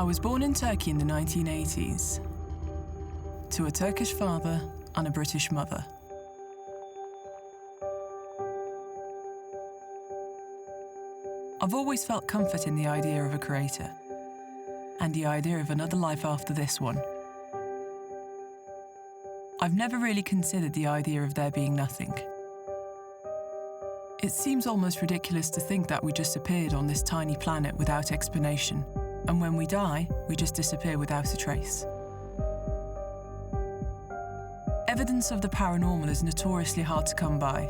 I was born in Turkey in the 1980s, to a Turkish father and a British mother. I've always felt comfort in the idea of a creator, and the idea of another life after this one. I've never really considered the idea of there being nothing. It seems almost ridiculous to think that we just appeared on this tiny planet without explanation, and when we die, we just disappear without a trace. Evidence of the paranormal is notoriously hard to come by,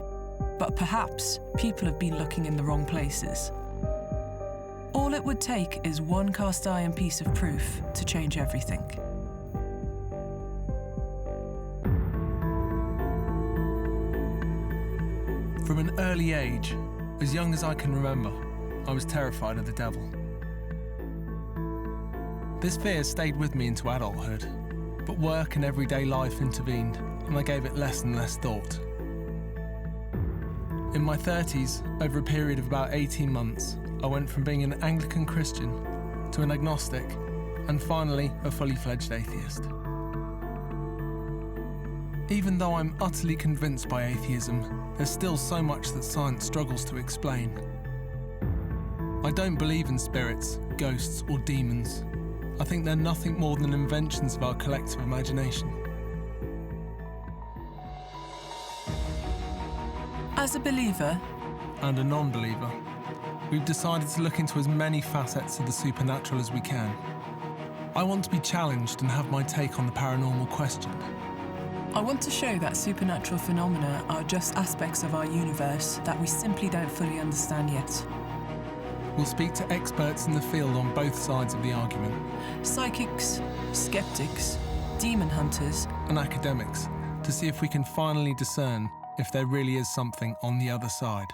but perhaps people have been looking in the wrong places. All it would take is one cast iron piece of proof to change everything. From an early age, as young as I can remember, I was terrified of the devil. This fear stayed with me into adulthood, but work and everyday life intervened, and I gave it less and less thought. In my 30s, over a period of about 18 months, I went from being an Anglican Christian to an agnostic, and finally a fully fledged atheist. Even though I'm utterly convinced by atheism, there's still so much that science struggles to explain. I don't believe in spirits, ghosts, or demons. I think they're nothing more than inventions of our collective imagination. As a believer and a non-believer, we've decided to look into as many facets of the supernatural as we can. I want to be challenged and have my take on the paranormal question. I want to show that supernatural phenomena are just aspects of our universe that we simply don't fully understand yet. We'll speak to experts in the field on both sides of the argument. Psychics, skeptics, demon hunters, and academics, to see if we can finally discern if there really is something on the other side.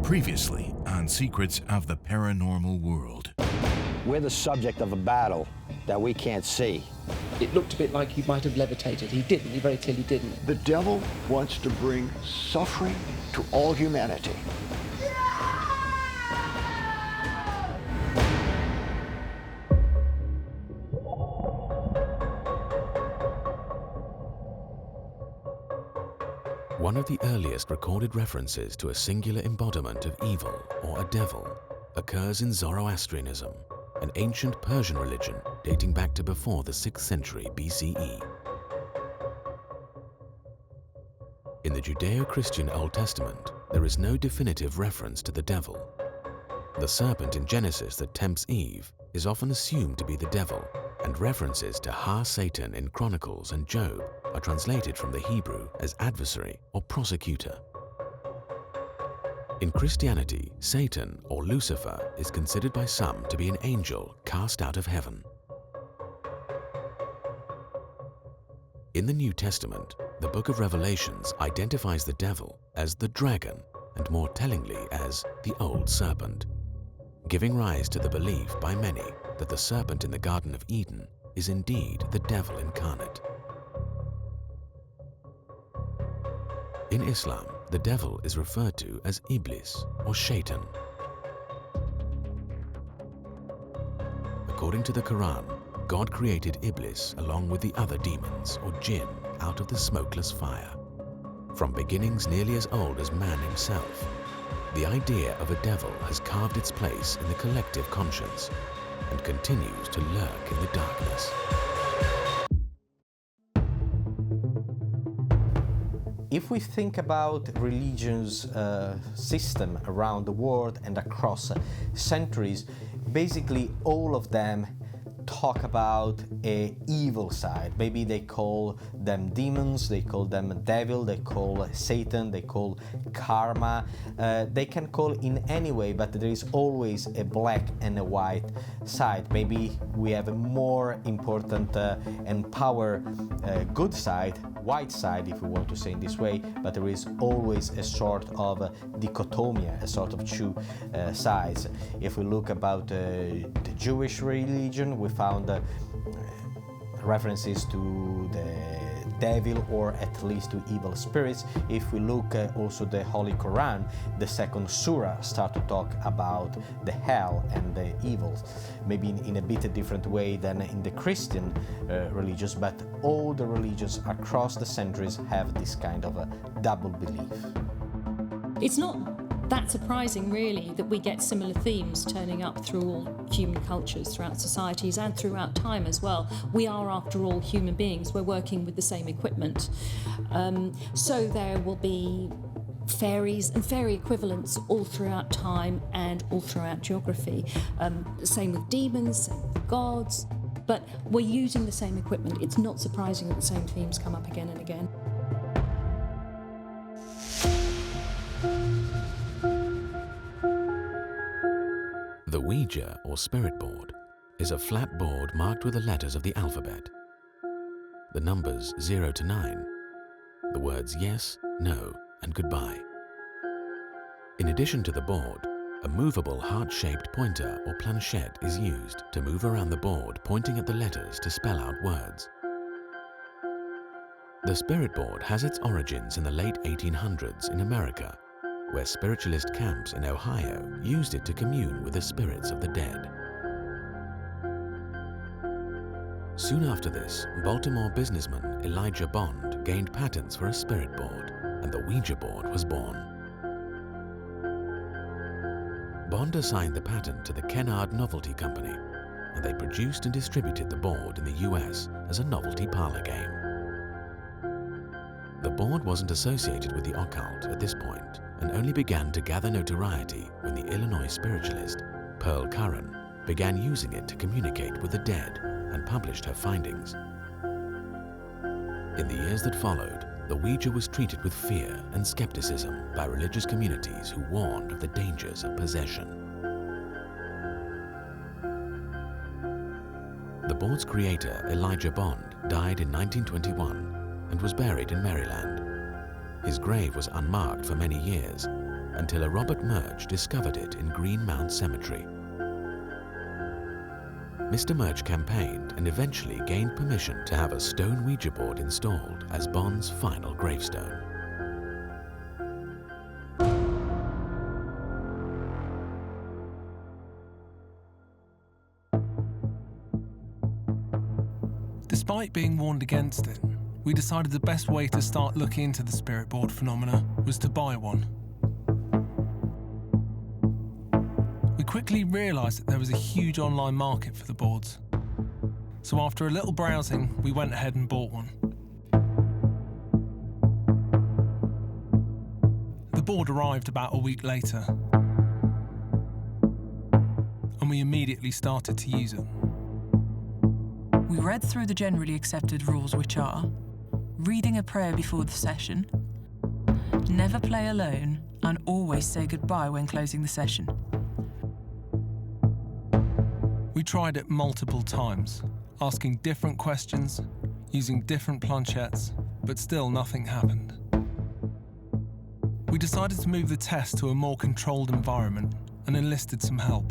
Previously on Secrets of the Paranormal World. We're the subject of a battle that we can't see. It looked a bit like he might have levitated. He didn't. He very clearly didn't. The devil wants to bring suffering to all humanity. One of the earliest recorded references to a singular embodiment of evil or a devil occurs in Zoroastrianism, an ancient Persian religion dating back to before the 6th century BCE. In the Judeo-Christian Old Testament, there is no definitive reference to the devil. The serpent in Genesis that tempts Eve is often assumed to be the devil, and references to Ha-Satan in Chronicles and Job are translated from the Hebrew as adversary or prosecutor. In Christianity, Satan, or Lucifer, is considered by some to be an angel cast out of heaven. In the New Testament, the book of Revelations identifies the devil as the dragon, and more tellingly as the old serpent, giving rise to the belief by many that the serpent in the Garden of Eden is indeed the devil incarnate. In Islam, the devil is referred to as Iblis or Shaitan. According to the Quran, God created Iblis along with the other demons or jinn out of the smokeless fire. From beginnings nearly as old as man himself, the idea of a devil has carved its place in the collective conscience and continues to lurk in the darkness. If we think about religion's system around the world and across centuries, basically all of them talk about an evil side. Maybe they call them demons, they call them devil, they call Satan, they call karma. They can call in any way, but there is always a black and a white side. Maybe we have a more important and power good side, white side, if we want to say in this way, but there is always a sort of dichotomy, a sort of two sides. If we look about the Jewish religion, we found references to the devil, or at least to evil spirits. If we look also the Holy Quran, the second surah start to talk about the hell and the evils, maybe in a bit different way than in the Christian religions, but all the religions across the centuries have this kind of a double belief. It's not that surprising, really, that we get similar themes turning up through all human cultures, throughout societies and throughout time as well. We are, after all, human beings. We're working with the same equipment. So there will be fairies and fairy equivalents all throughout time and all throughout geography. Same with demons, same with gods. But we're using the same equipment. It's not surprising that the same themes come up again and again. The Ouija, or spirit board, is a flat board marked with the letters of the alphabet, the numbers 0 to 9, the words yes, no, and goodbye. In addition to the board, a movable heart-shaped pointer or planchette is used to move around the board, pointing at the letters to spell out words. The spirit board has its origins in the late 1800s in America, where spiritualist camps in Ohio used it to commune with the spirits of the dead. Soon after this, Baltimore businessman Elijah Bond gained patents for a spirit board, and the Ouija board was born. Bond assigned the patent to the Kennard Novelty Company, and they produced and distributed the board in the US as a novelty parlor game. The board wasn't associated with the occult at this point, and only began to gather notoriety when the Illinois spiritualist Pearl Curran began using it to communicate with the dead and published her findings. In the years that followed, the Ouija was treated with fear and skepticism by religious communities who warned of the dangers of possession. The board's creator, Elijah Bond, died in 1921 and was buried in Maryland. His grave was unmarked for many years, until a Robert Murch discovered it in Green Mount Cemetery. Mr. Murch campaigned and eventually gained permission to have a stone Ouija board installed as Bond's final gravestone. Despite being warned against it, we decided the best way to start looking into the spirit board phenomena was to buy one. We quickly realised that there was a huge online market for the boards. So after a little browsing, we went ahead and bought one. The board arrived about a week later, and we immediately started to use it. We read through the generally accepted rules, which are reading a prayer before the session, never play alone, and always say goodbye when closing the session. We tried it multiple times, asking different questions, using different planchettes, but still nothing happened. We decided to move the test to a more controlled environment and enlisted some help.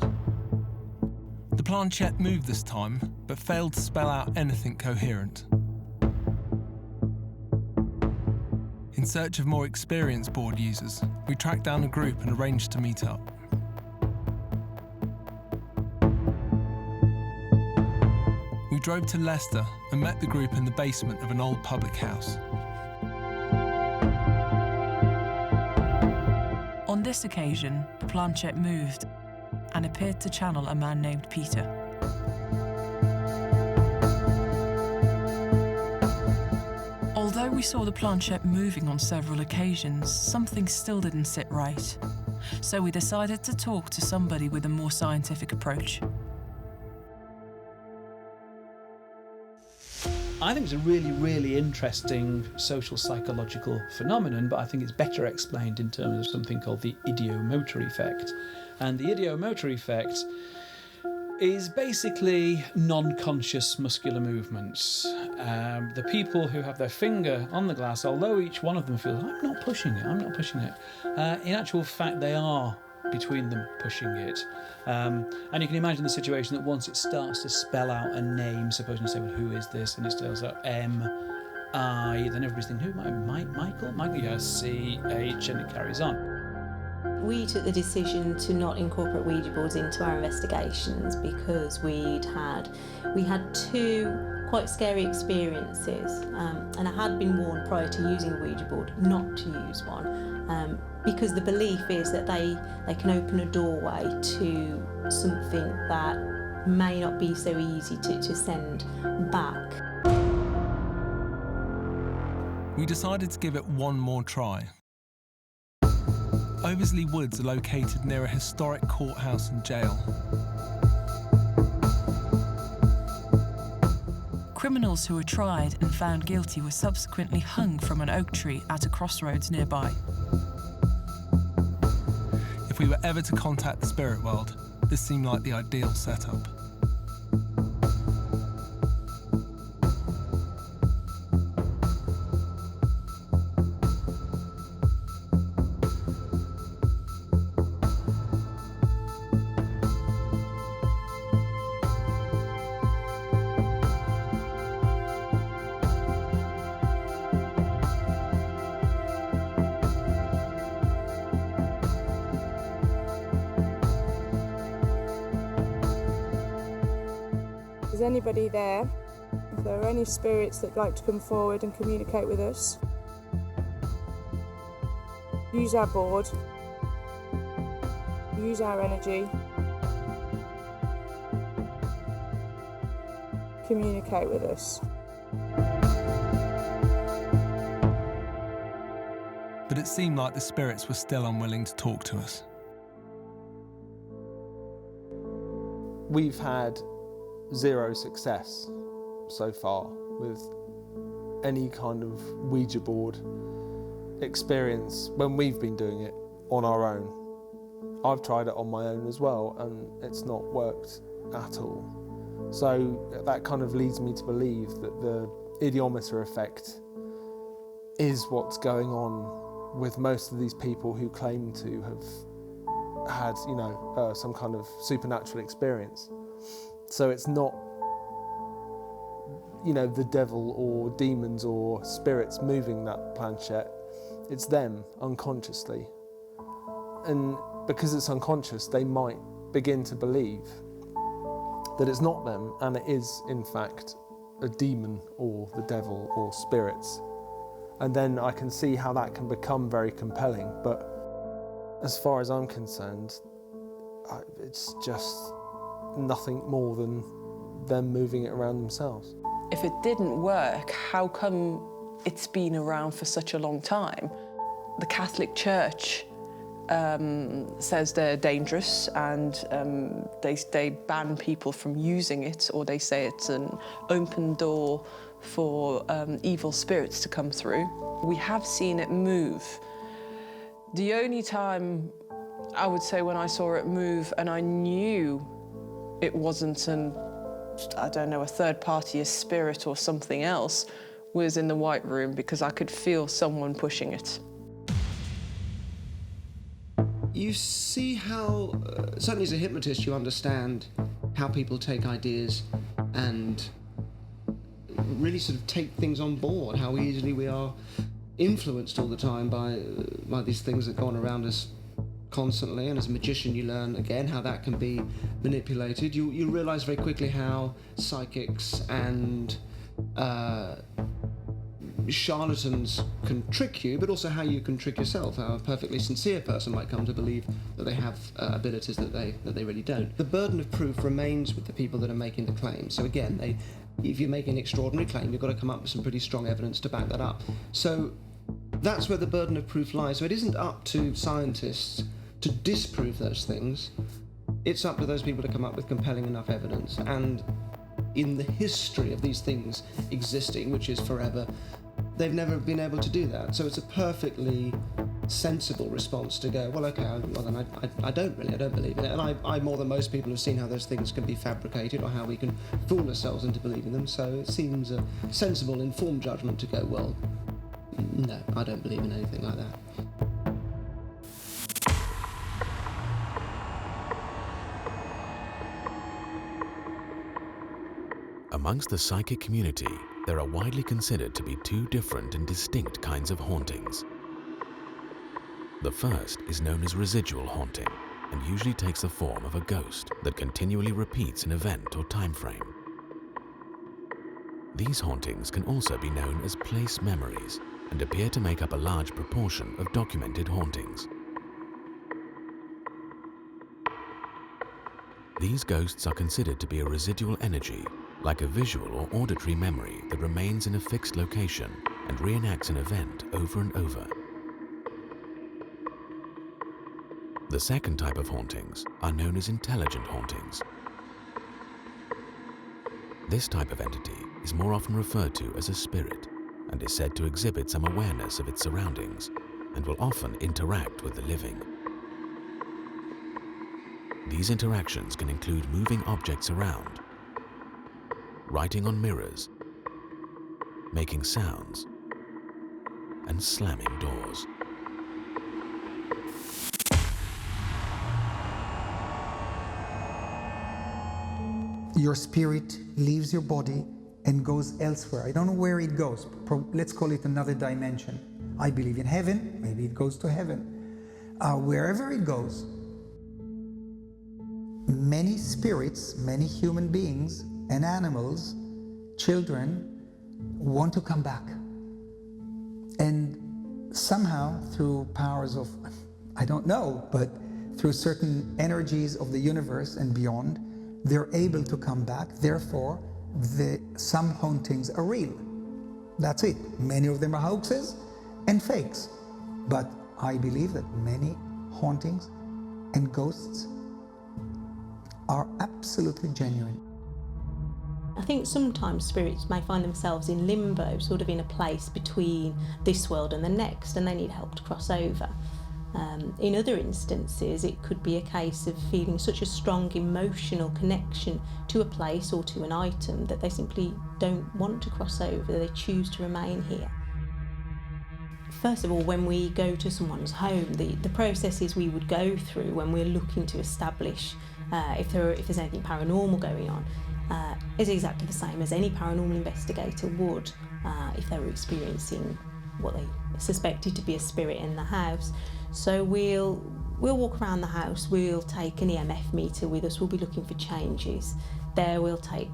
The planchette moved this time, but failed to spell out anything coherent. In search of more experienced board users, we tracked down a group and arranged to meet up. We drove to Leicester and met the group in the basement of an old public house. On this occasion, the planchette moved and appeared to channel a man named Peter. Although we saw the planchette moving on several occasions, something still didn't sit right. So we decided to talk to somebody with a more scientific approach. I think it's a really, really interesting social psychological phenomenon, but I think it's better explained in terms of something called the ideomotor effect. And the ideomotor effect is basically non-conscious muscular movements. The people who have their finger on the glass, although each one of them feels, I'm not pushing it, in actual fact they are between them pushing it. And you can imagine the situation that once it starts to spell out a name, suppose you say, well, who is this? And it spells out M, I, then everybody's thinking, who am I? Michael, yeah, C, H, and it carries on. We took the decision to not incorporate Ouija boards into our investigations because we had two quite scary experiences, and I had been warned prior to using a Ouija board not to use one, because the belief is that they can open a doorway to something that may not be so easy to send back. We decided to give it one more try. Overwatch Woods are located near a historic courthouse and jail. Criminals who were tried and found guilty were subsequently hung from an oak tree at a crossroads nearby. If we were ever to contact the spirit world, this seemed like the ideal setup. Is anybody there? If there are any spirits that'd like to come forward and communicate with us, use our board, use our energy, communicate with us. But it seemed like the spirits were still unwilling to talk to us. We've had 0 success so far with any kind of Ouija board experience when we've been doing it on our own. I've tried it on my own as well and it's not worked at all. So that kind of leads me to believe that the ideomotor effect is what's going on with most of these people who claim to have had, some kind of supernatural experience. So it's not, the devil or demons or spirits moving that planchette. It's them unconsciously. And because it's unconscious, they might begin to believe that it's not them and it is, in fact, a demon or the devil or spirits. And then I can see how that can become very compelling. But as far as I'm concerned, it's just nothing more than them moving it around themselves. If it didn't work, how come it's been around for such a long time? The Catholic Church says they're dangerous and they ban people from using it, or they say it's an open door for evil spirits to come through. We have seen it move. The only time I would say when I saw it move and I knew it wasn't a third party, a spirit or something else, was in the White Room, because I could feel someone pushing it. You see how, certainly as a hypnotist, you understand how people take ideas and really sort of take things on board, how easily we are influenced all the time by these things that go on around us constantly. And as a magician, you learn again how that can be manipulated. You realise very quickly how psychics and charlatans can trick you, but also how you can trick yourself, how a perfectly sincere person might come to believe that they have abilities that they really don't. The burden of proof remains with the people that are making the claim. So again, if you make an extraordinary claim, you've got to come up with some pretty strong evidence to back that up. So that's where the burden of proof lies. So it isn't up to scientists to disprove those things. It's up to those people to come up with compelling enough evidence. And in the history of these things existing, which is forever, they've never been able to do that. So it's a perfectly sensible response to go, well, okay, I don't believe in it. And I more than most people have seen how those things can be fabricated or how we can fool ourselves into believing them. So it seems a sensible, informed judgment to go, well, no, I don't believe in anything like that. Amongst the psychic community, there are widely considered to be two different and distinct kinds of hauntings. The first is known as residual haunting and usually takes the form of a ghost that continually repeats an event or time frame. These hauntings can also be known as place memories and appear to make up a large proportion of documented hauntings. These ghosts are considered to be a residual energy, like a visual or auditory memory that remains in a fixed location and reenacts an event over and over. The second type of hauntings are known as intelligent hauntings. This type of entity is more often referred to as a spirit and is said to exhibit some awareness of its surroundings and will often interact with the living. These interactions can include moving objects around, writing on mirrors, making sounds, and slamming doors. Your spirit leaves your body and goes elsewhere. I don't know where it goes. Let's call it another dimension. I believe in heaven. Maybe it goes to heaven. Wherever it goes, many spirits, many human beings, and animals, children, want to come back. And somehow, through powers of, I don't know, but through certain energies of the universe and beyond, they're able to come back. Therefore, some hauntings are real. That's it. Many of them are hoaxes and fakes. But I believe that many hauntings and ghosts are absolutely genuine. I think sometimes spirits may find themselves in limbo, sort of in a place between this world and the next, and they need help to cross over. In other instances, it could be a case of feeling such a strong emotional connection to a place or to an item that they simply don't want to cross over, they choose to remain here. First of all, when we go to someone's home, the processes we would go through when we're looking to establish if there's anything paranormal going on is exactly the same as any paranormal investigator would if they were experiencing what they suspected to be a spirit in the house. So we'll walk around the house, we'll take an EMF meter with us, we'll be looking for changes. There we'll take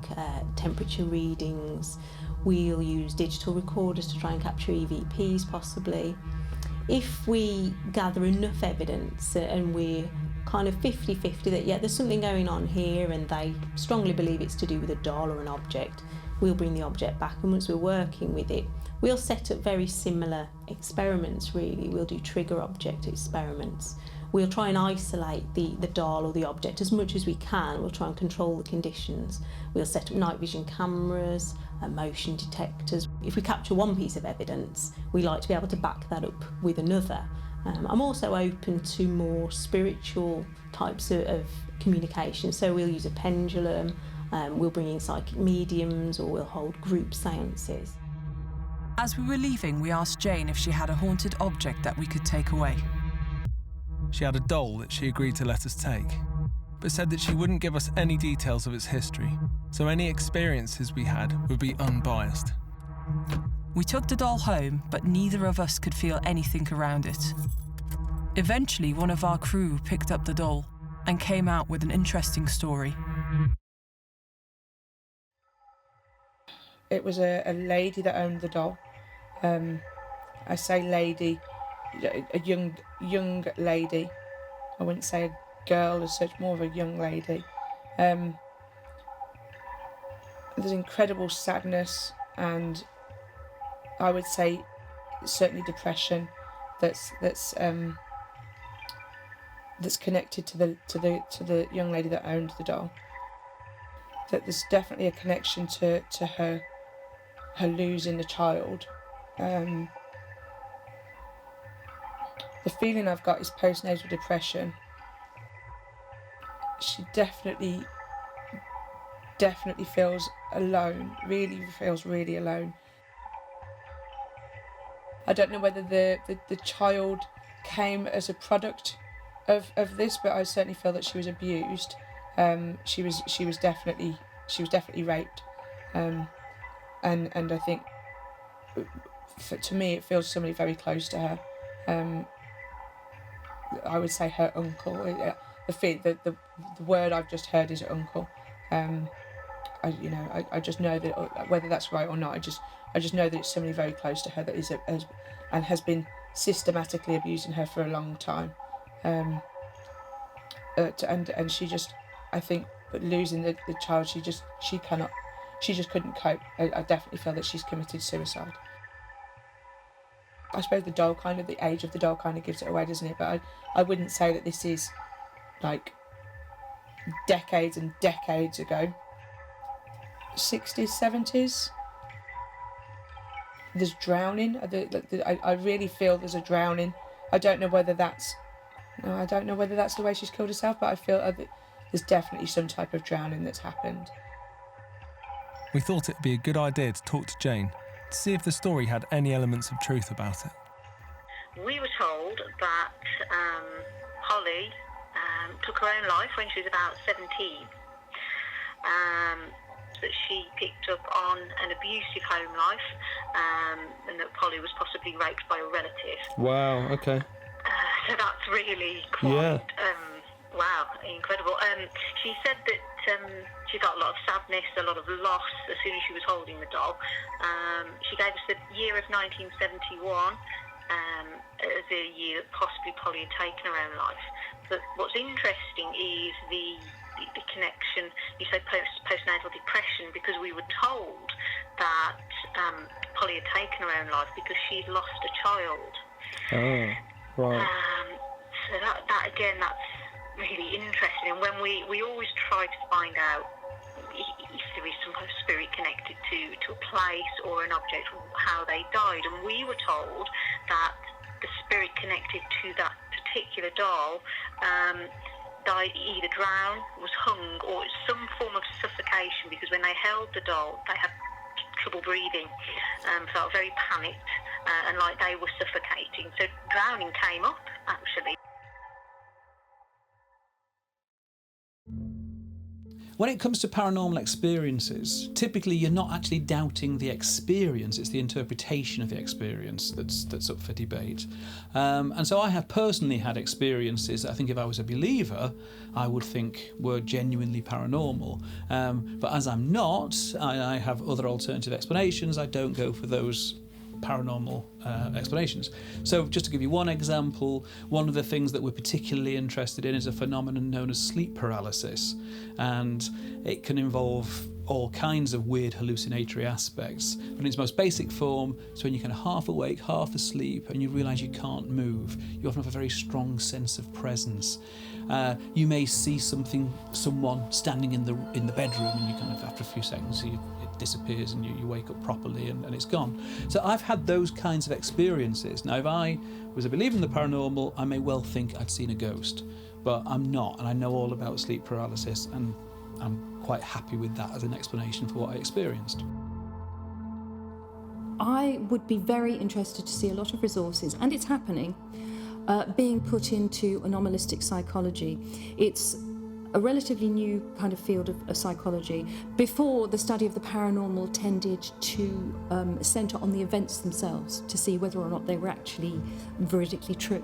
temperature readings, we'll use digital recorders to try and capture EVPs possibly. If we gather enough evidence and we're kind of 50-50 that yeah, there's something going on here and they strongly believe it's to do with a doll or an object, we'll bring the object back, and once we're working with it, we'll set up very similar experiments really. We'll do trigger object experiments. We'll try and isolate the doll or the object as much as we can. We'll try and control the conditions. We'll set up night vision cameras, motion detectors. If we capture one piece of evidence, we like to be able to back that up with another. I'm also open to more spiritual types of communication. So we'll use a pendulum, we'll bring in psychic mediums, or we'll hold group séances. As we were leaving, we asked Jane if she had a haunted object that we could take away. She had a doll that she agreed to let us take, but said that she wouldn't give us any details of its history, so any experiences we had would be unbiased. We took the doll home, but neither of us could feel anything around it. Eventually, one of our crew picked up the doll and came out with an interesting story. It was a lady that owned the doll. I say lady, a young lady. I wouldn't say a girl as such, more of a young lady. There's incredible sadness, and I would say certainly depression that's connected to the young lady that owned the doll. That there's definitely a connection to her losing the child. The feeling I've got is postnatal depression. She definitely feels alone, really feels really alone. I don't know whether the child came as a product of this, but I certainly feel that she was abused. She was definitely raped, and I think to me it feels somebody very close to her. I would say her uncle. The word I've just heard is uncle. I just know that whether that's right or not, I just know that it's somebody very close to her that has been systematically abusing her for a long time. And she just, I think, losing the child, she just couldn't cope. I definitely feel that she's committed suicide. I suppose the age of the doll kind of gives it away, doesn't it? But I wouldn't say that this is like decades and decades ago. 60s, 70s. There's drowning. I really feel there's a drowning. I don't know whether that's the way she's killed herself, but I feel that there's definitely some type of drowning that's happened. We thought it'd be a good idea to talk to Jane to see if the story had any elements of truth about it. We were told that Holly took her own life when she was about 17. That she picked up on an abusive home life, and that Polly was possibly raped by a relative. Wow, okay. So that's really quite, wow, incredible. She said that she got a lot of sadness, a lot of loss as soon as she was holding the doll. She gave us the year of 1971 as a year that possibly Polly had taken her own life. But what's interesting is the connection, you say postnatal depression, because we were told that Polly had taken her own life because she'd lost a child. Oh, right. So that again, that's really interesting. And when we always try to find out if there is some kind of spirit connected to a place or an object, how they died. And we were told that the spirit connected to that particular doll died either drowned, was hung, or some form of suffocation, because when they held the doll, they had trouble breathing, felt very panicked, and like they were suffocating. So drowning came up, actually. When it comes to paranormal experiences, typically you're not actually doubting the experience, it's the interpretation of the experience that's up for debate. And so I have personally had experiences that I think if I was a believer, I would think were genuinely paranormal. But as I'm not, I have other alternative explanations, I don't go for those paranormal explanations. So just to give you one example, one of the things that we're particularly interested in is a phenomenon known as sleep paralysis, and it can involve all kinds of weird hallucinatory aspects. But in its most basic form, it's when you're kind of half awake, half asleep, and you realise you can't move. You often have a very strong sense of presence. You may see someone standing in the bedroom, and you kind of, after a few seconds, it disappears and you wake up properly and it's gone. So I've had those kinds of experiences. Now, if I was a believer in the paranormal, I may well think I'd seen a ghost, but I'm not, and I know all about sleep paralysis, and I'm quite happy with that as an explanation for what I experienced. I would be very interested to see a lot of resources, and it's happening, being put into anomalistic psychology. It's a relatively new kind of field of psychology. Before, the study of the paranormal tended to centre on the events themselves to see whether or not they were actually veridically true.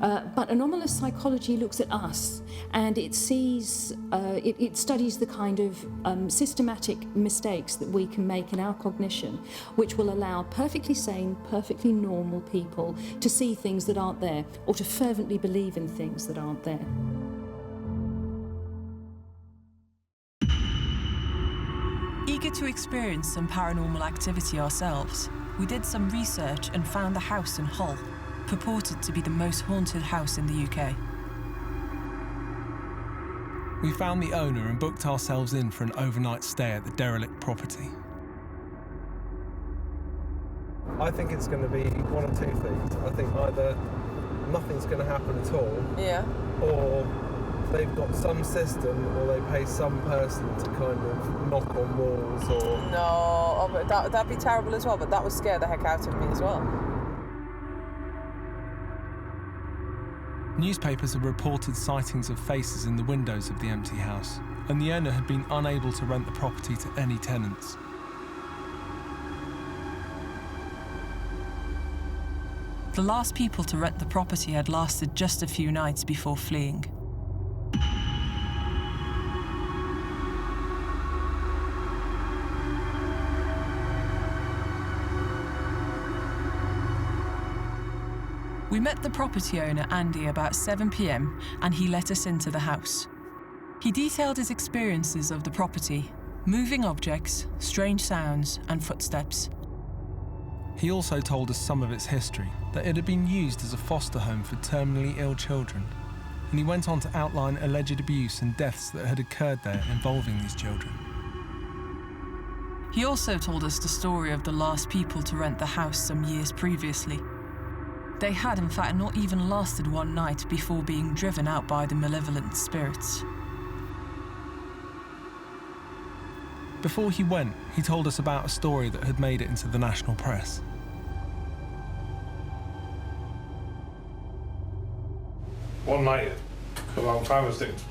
But anomalous psychology looks at us, and it sees, it studies the kind of systematic mistakes that we can make in our cognition, which will allow perfectly sane, perfectly normal people to see things that aren't there, or to fervently believe in things that aren't there. Eager to experience some paranormal activity ourselves, we did some research and found the house in Hull, purported to be the most haunted house in the UK. We found the owner and booked ourselves in for an overnight stay at the derelict property. I think it's going to be one of two things. I think either nothing's going to happen at all, yeah, or they've got some system, or they pay some person to kind of knock on walls, or... No, but that'd be terrible as well, but that would scare the heck out of me as well. Newspapers had reported sightings of faces in the windows of the empty house, and the owner had been unable to rent the property to any tenants. The last people to rent the property had lasted just a few nights before fleeing. We met the property owner, Andy, about 7 p.m, and he let us into the house. He detailed his experiences of the property, moving objects, strange sounds, and footsteps. He also told us some of its history, that it had been used as a foster home for terminally ill children, and he went on to outline alleged abuse and deaths that had occurred there involving these children. He also told us the story of the last people to rent the house some years previously. They had in fact not even lasted one night before being driven out by the malevolent spirits. Before he went, he told us about a story that had made it into the national press. One night, about 5 or 6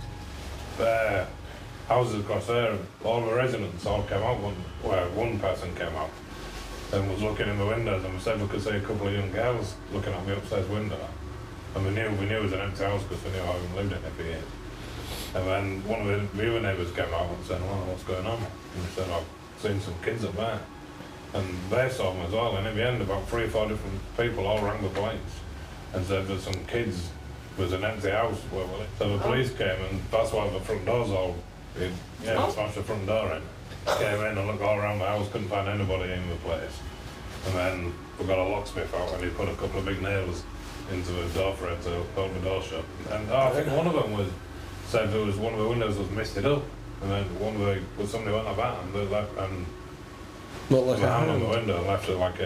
houses across there, all the residents all came out. One person came out and was looking in the windows, and we said we could see a couple of young girls looking at the upstairs window. And we knew it was an empty house because we knew I hadn't lived in it for years. And then one of the other neighbours came out and said, "Well, what's going on?" And we said, "I've seen some kids up there." And they saw them as well, and in the end about 3 or 4 different people all rang the police and said there's some kids, there's an empty house where we live. So the police came, and that's why the front door's all, they smashed the front door in. Came in and looked all around the house, couldn't find anybody in the place. And then we got a locksmith out and he put a couple of big nails into the door for it to hold the door shut. And I think one of them said there was one of the windows was misted up, and then somebody went like that and they left and put a hand on the window and left it like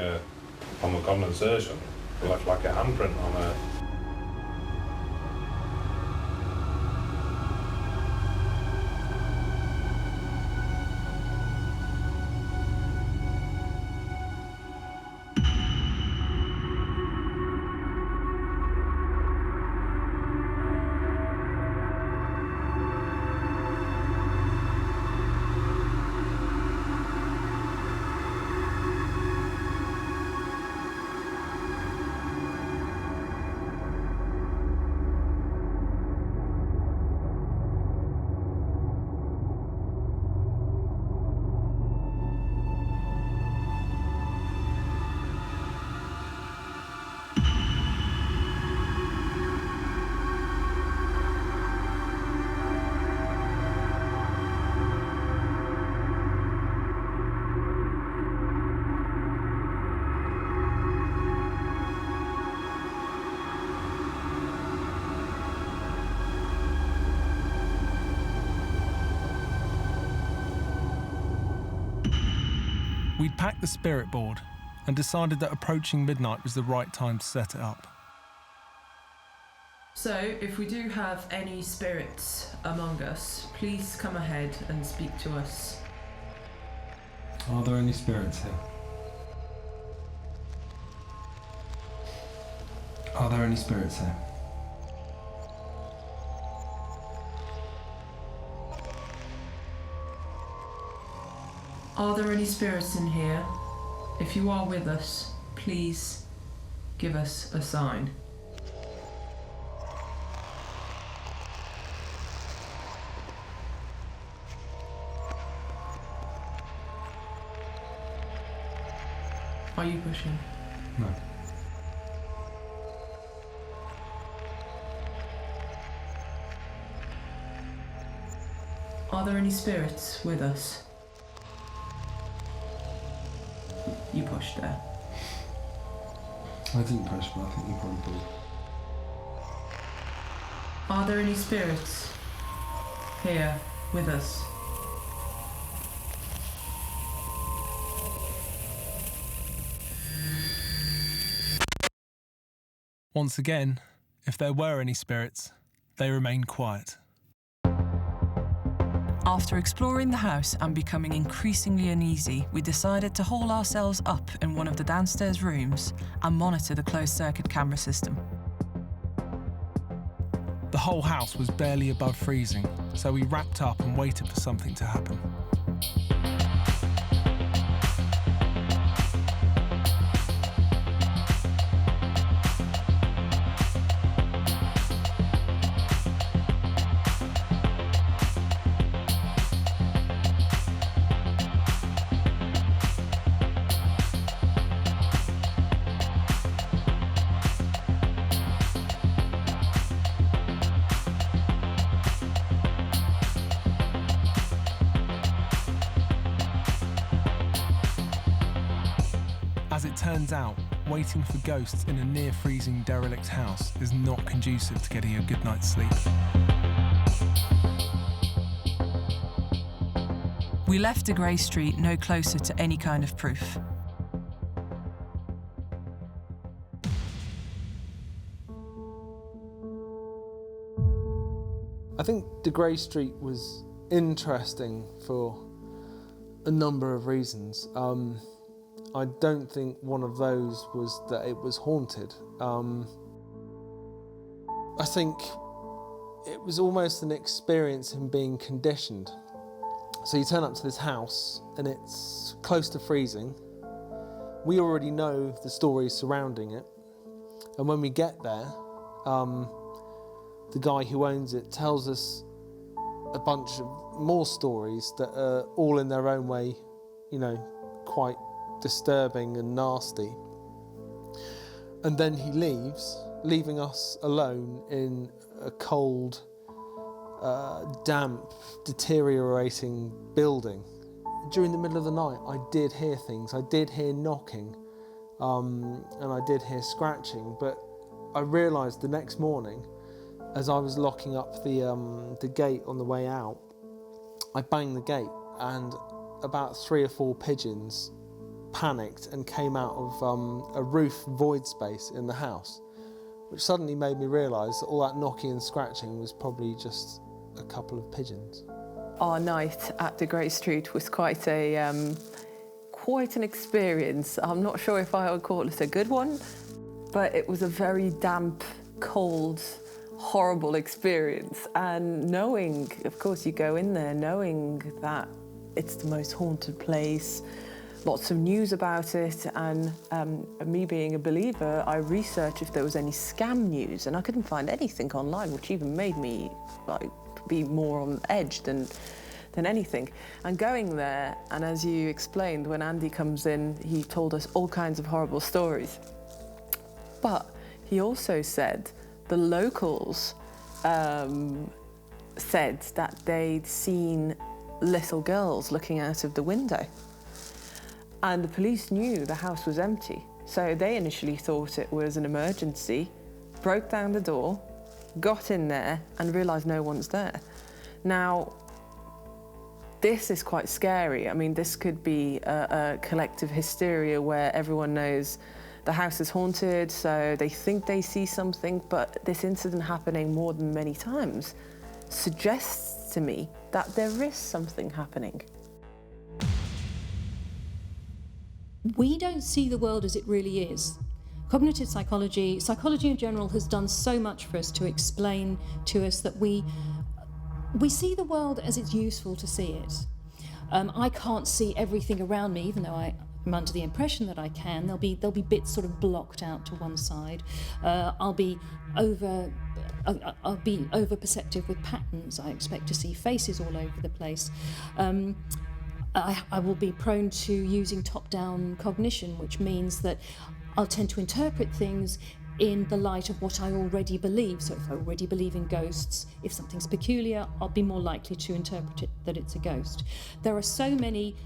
on the condensation, left like a handprint on it. We'd packed the spirit board and decided that approaching midnight was the right time to set it up. So, if we do have any spirits among us, please come ahead and speak to us. Are there any spirits here? Are there any spirits here? Are there any spirits in here? If you are with us, please give us a sign. Are you pushing? No. Are there any spirits with us? You pushed there. I didn't push, but I think you probably did. Are there any spirits here with us? Once again, if there were any spirits, they remained quiet. After exploring the house and becoming increasingly uneasy, we decided to hole ourselves up in one of the downstairs rooms and monitor the closed-circuit camera system. The whole house was barely above freezing, so we wrapped up and waited for something to happen. As it turns out, waiting for ghosts in a near-freezing derelict house is not conducive to getting a good night's sleep. We left De Grey Street no closer to any kind of proof. I think De Grey Street was interesting for a number of reasons. I don't think one of those was that it was haunted. I think it was almost an experience in being conditioned. So you turn up to this house and it's close to freezing. We already know the stories surrounding it. And when we get there, the guy who owns it tells us a bunch of more stories that are all in their own way, you know, quite disturbing and nasty. And then he leaves, leaving us alone in a cold, damp, deteriorating building. During the middle of the night, I did hear things. I did hear knocking, and I did hear scratching, but I realised the next morning, as I was locking up the gate on the way out, I banged the gate, and about 3 or 4 pigeons panicked and came out of a roof void space in the house, which suddenly made me realise that all that knocking and scratching was probably just a couple of pigeons. Our night at De Grey Street was quite an experience. I'm not sure if I would call it a good one, but it was a very damp, cold, horrible experience. And knowing, of course, you go in there knowing that it's the most haunted place, lots of news about it, and me being a believer, I researched if there was any scam news, and I couldn't find anything online, which even made me be more on edge than anything. And going there, and as you explained, when Andy comes in, he told us all kinds of horrible stories. But he also said the locals said that they'd seen little girls looking out of the window. And the police knew the house was empty. So they initially thought it was an emergency, broke down the door, got in there and realised no one's there. Now, this is quite scary. I mean, this could be a collective hysteria where everyone knows the house is haunted, so they think they see something, but this incident happening more than many times suggests to me that there is something happening. We don't see the world as it really is. Cognitive psychology, psychology in general, has done so much for us to explain to us that we see the world as it's useful to see it. I can't see everything around me, even though I'm under the impression that I can. There'll be bits sort of blocked out to one side. I'll be over perceptive with patterns. I expect to see faces all over the place. I will be prone to using top-down cognition, which means that I'll tend to interpret things in the light of what I already believe. So if I already believe in ghosts, if something's peculiar, I'll be more likely to interpret it that it's a ghost. There are so many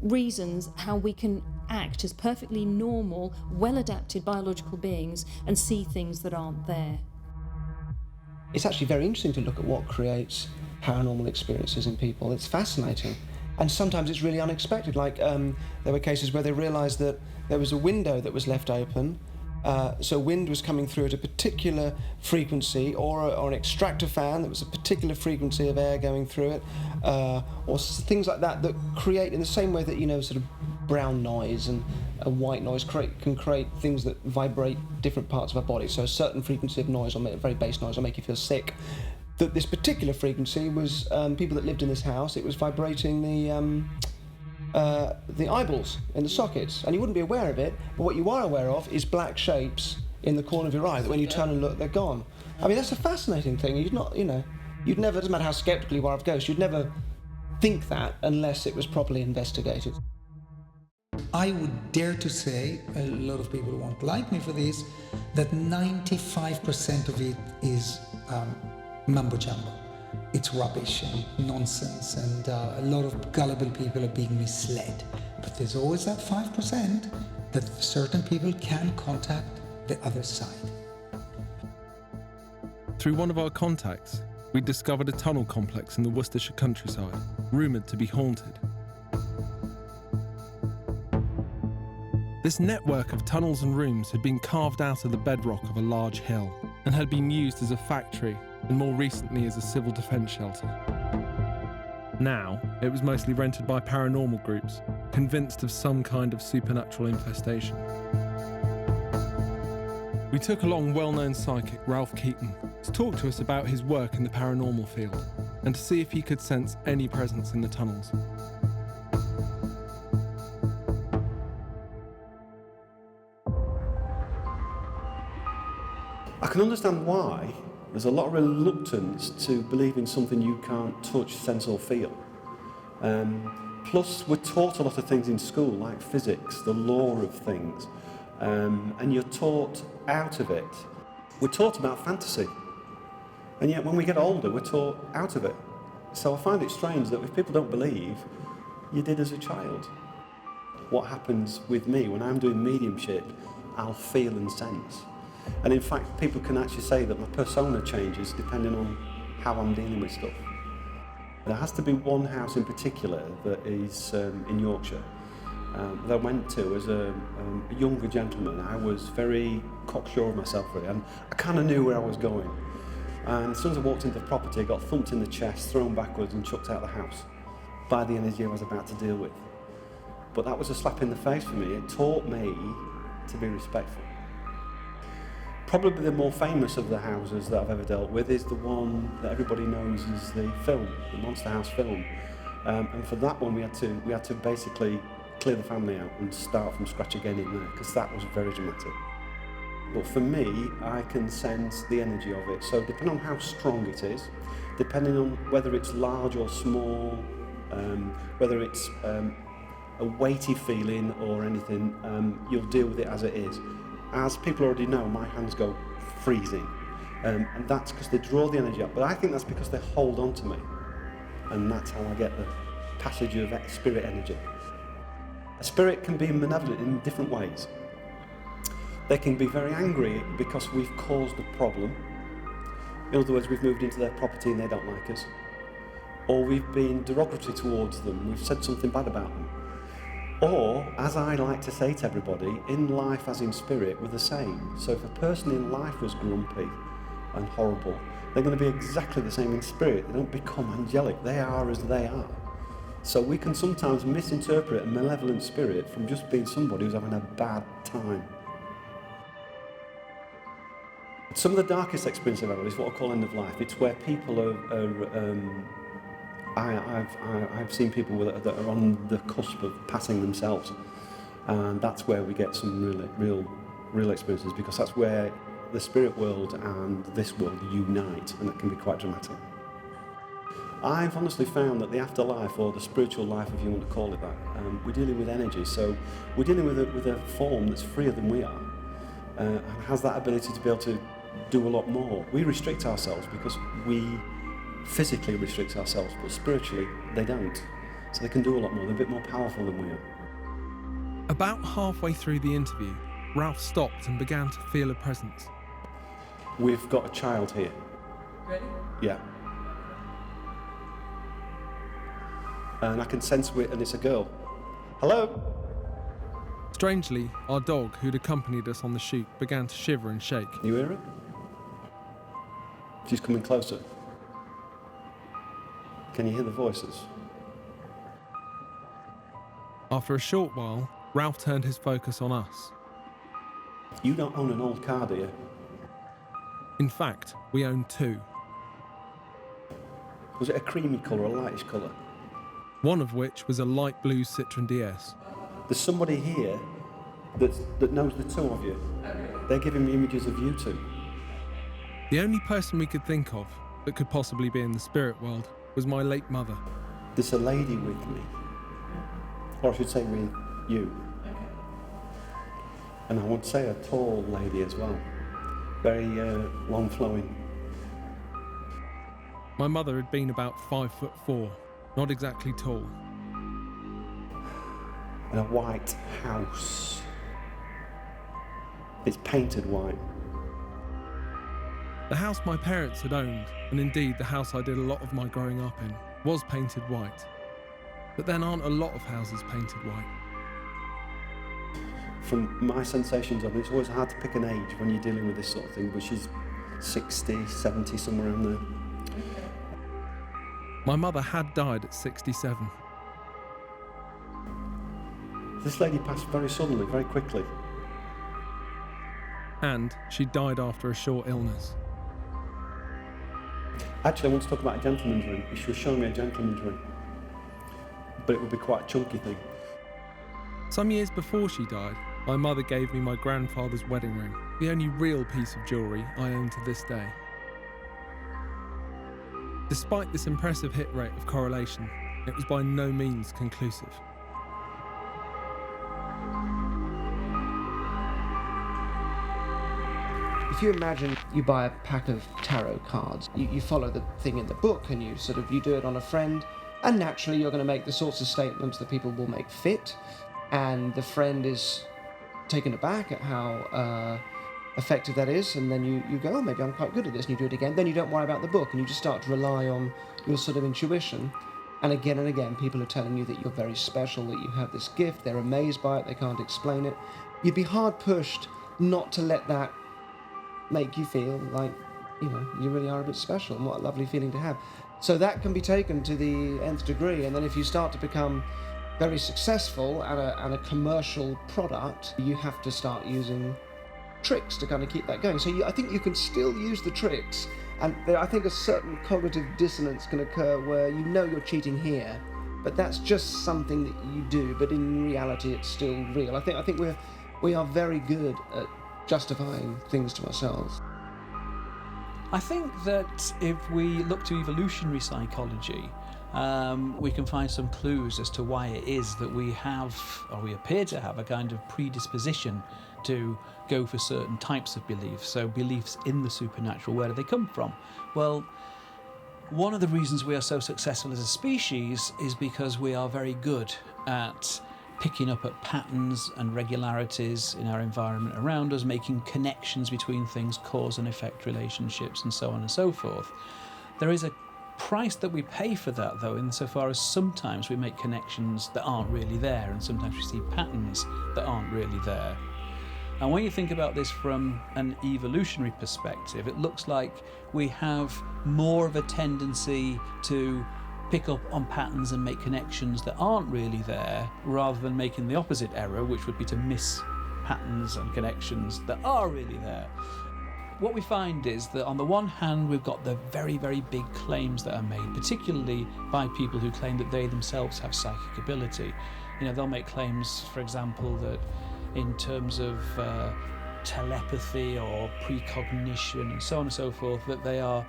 reasons how we can act as perfectly normal, well-adapted biological beings and see things that aren't there. It's actually very interesting to look at what creates paranormal experiences in people. It's fascinating. And sometimes it's really unexpected. Like there were cases where they realised that there was a window that was left open, so wind was coming through at a particular frequency, or an extractor fan that was a particular frequency of air going through it, or things like that create, in the same way that, you know, sort of brown noise and a white noise can create things that vibrate different parts of our body. So a certain frequency of noise, or a very bass noise, will make you feel sick. That this particular frequency was people that lived in this house, it was vibrating the eyeballs in the sockets, and you wouldn't be aware of it, but what you are aware of is black shapes in the corner of your eye that when you turn and look, they're gone. I mean, that's a fascinating thing. You'd never, doesn't matter how sceptical you are of ghosts, you'd never think that unless it was properly investigated. I would dare to say, a lot of people won't like me for this, that 95% of it is Mumbo Jumbo. It's rubbish and nonsense, and a lot of gullible people are being misled. But there's always that 5% that certain people can contact the other side. Through one of our contacts, we discovered a tunnel complex in the Worcestershire countryside, rumoured to be haunted. This network of tunnels and rooms had been carved out of the bedrock of a large hill and had been used as a factory and more recently as a civil defence shelter. Now, it was mostly rented by paranormal groups, convinced of some kind of supernatural infestation. We took along well-known psychic Ralph Keaton to talk to us about his work in the paranormal field and to see if he could sense any presence in the tunnels. I can understand why there's a lot of reluctance to believe in something you can't touch, sense or feel. Plus, we're taught a lot of things in school, like physics, the law of things, and you're taught out of it. We're taught about fantasy, and yet when we get older, we're taught out of it. So I find it strange that if people don't believe, you did as a child. What happens with me when I'm doing mediumship, I'll feel and sense. And in fact, people can actually say that my persona changes depending on how I'm dealing with stuff. There has to be one house in particular that is in Yorkshire that I went to as a younger gentleman. I was very cocksure of myself, really, and I kind of knew where I was going. And as soon as I walked into the property, I got thumped in the chest, thrown backwards and chucked out of the house by the energy I was about to deal with. But that was a slap in the face for me. It taught me to be respectful. Probably the more famous of the houses that I've ever dealt with is the one that everybody knows is the film, the Monster House film. And for that one, we had to basically clear the family out and start from scratch again in there, because that was very dramatic. But for me, I can sense the energy of it. So depending on how strong it is, depending on whether it's large or small, whether it's a weighty feeling or anything, you'll deal with it as it is. As people already know, my hands go freezing, and that's because they draw the energy up. But I think that's because they hold on to me, and that's how I get the passage of spirit energy. A spirit can be malevolent in different ways. They can be very angry because we've caused a problem. In other words, we've moved into their property and they don't like us. Or we've been derogatory towards them, we've said something bad about them. Or, as I like to say to everybody, in life as in spirit, we're the same. So if a person in life was grumpy and horrible, they're going to be exactly the same in spirit. They don't become angelic, they are as they are. So we can sometimes misinterpret a malevolent spirit from just being somebody who's having a bad time. Some of the darkest experience I've had is what I call end of life. It's where people I've seen people that are on the cusp of passing themselves, and that's where we get some real experiences, because that's where the spirit world and this world unite, and that can be quite dramatic. I've honestly found that the afterlife, or the spiritual life, if you want to call it that, we're dealing with energy. So we're dealing with a form that's freer than we are, and has that ability to be able to do a lot more. We restrict ourselves because we physically restrict ourselves, but spiritually they don't. So they can do a lot more. They're a bit more powerful than we are. About halfway through the interview, Ralph stopped and began to feel a presence. We've got a child here. Really? Yeah. And I can sense it, and it's a girl. Hello? Strangely, our dog, who'd accompanied us on the shoot, began to shiver and shake. You hear it? She's coming closer. Can you hear the voices? After a short while, Ralph turned his focus on us. You don't own an old car, do you? In fact, we own two. Was it a creamy colour or a lightish colour? One of which was a light blue Citroen DS. There's somebody here that knows the two of you. They're giving me images of you two. The only person we could think of that could possibly be in the spirit world was my late mother. There's a lady with me. Or I should say with you. And I would say a tall lady as well. Very long flowing. My mother had been about 5'4", not exactly tall. In a white house. It's painted white. The house my parents had owned, and indeed the house I did a lot of my growing up in, was painted white. But then aren't a lot of houses painted white. From my sensations of it, it's always hard to pick an age when you're dealing with this sort of thing, but she's 60, 70, somewhere around there. My mother had died at 67. This lady passed very suddenly, very quickly. And she died after a short illness. Actually, I want to talk about a gentleman's ring. She was showing me a gentleman's ring. But it would be quite a chunky thing. Some years before she died, my mother gave me my grandfather's wedding ring, the only real piece of jewellery I own to this day. Despite this impressive hit rate of correlation, it was by no means conclusive. If you imagine you buy a pack of tarot cards, you follow the thing in the book and you do it on a friend, and naturally you're going to make the sorts of statements that people will make fit, and the friend is taken aback at how effective that is, and then you go, oh, maybe I'm quite good at this, and you do it again. Then you don't worry about the book and you just start to rely on your sort of intuition, and again people are telling you that you're very special, that you have this gift, they're amazed by it, they can't explain it. You'd be hard pushed not to let that make you feel like, you really are a bit special, and what a lovely feeling to have. So that can be taken to the nth degree, and then if you start to become very successful and a commercial product, you have to start using tricks to kind of keep that going. So I think you can still use the tricks, and I think a certain cognitive dissonance can occur where you're cheating here, but that's just something that you do, but in reality it's still real. I think we are very good at justifying things to ourselves. I think that if we look to evolutionary psychology, we can find some clues as to why it is that we appear to have a kind of predisposition to go for certain types of beliefs. So beliefs in the supernatural, where do they come from? Well, one of the reasons we are so successful as a species is because we are very good at picking up at patterns and regularities in our environment around us, making connections between things, cause and effect relationships, and so on and so forth. There is a price that we pay for that, though, insofar as sometimes we make connections that aren't really there, and sometimes we see patterns that aren't really there. And when you think about this from an evolutionary perspective, it looks like we have more of a tendency to pick up on patterns and make connections that aren't really there, rather than making the opposite error, which would be to miss patterns and connections that are really there. What we find is that on the one hand, we've got the very, very big claims that are made, particularly by people who claim that they themselves have psychic ability. They'll make claims, for example, that in terms of telepathy or precognition and so on and so forth, that they are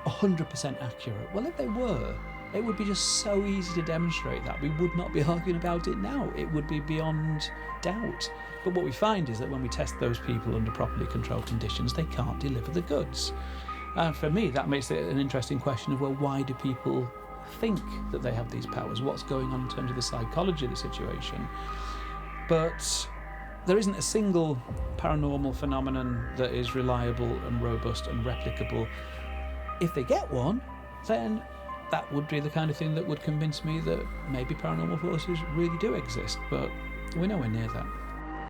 100% accurate. Well, if they were, it would be just so easy to demonstrate that. We would not be arguing about it now. It would be beyond doubt. But what we find is that when we test those people under properly controlled conditions, they can't deliver the goods. And for me, that makes it an interesting question of, well, why do people think that they have these powers? What's going on in terms of the psychology of the situation? But there isn't a single paranormal phenomenon that is reliable and robust and replicable. If they get one, then that would be the kind of thing that would convince me that maybe paranormal forces really do exist, but we're nowhere near that.